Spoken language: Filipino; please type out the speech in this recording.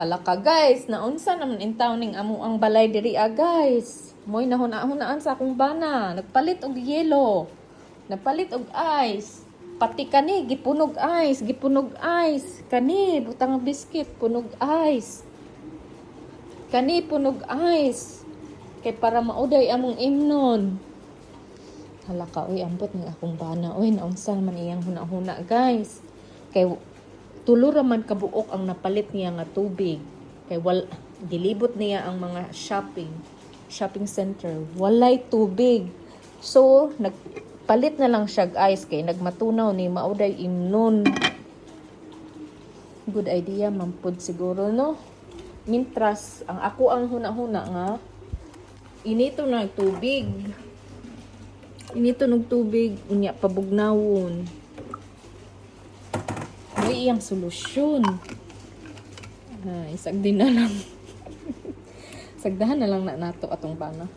Hala ka guys, naunsa naman intaw ning amo ang balay diri guys. Moy nahuna-hunaan sa akong bana, nagpalit og yelo. Nagpalit og ice. Pati kani gipunog ice, gipunog ice. Kani butang ang biscuit punog ice. Kani punog ice. Kay para mauday among imnon. Hala ka uy, ambot ng akong bana. Uy, naunsa man iyang huna-huna guys. Kay tulo raman kabuok ang napalit niya nga tubig. Kay dilibot niya ang mga shopping center. Walay tubig. So, nagpalit na lang siya ice kay nagmatunaw ni mauday imnon. Good idea mampud siguro no. Mintras ang ako ang huna-huna nga inito na tubig. Inito ng tubig unya pabugnawon. May iyang solusyon. Ay, sagdi na lang. Sagdahan na lang na nato atong bana.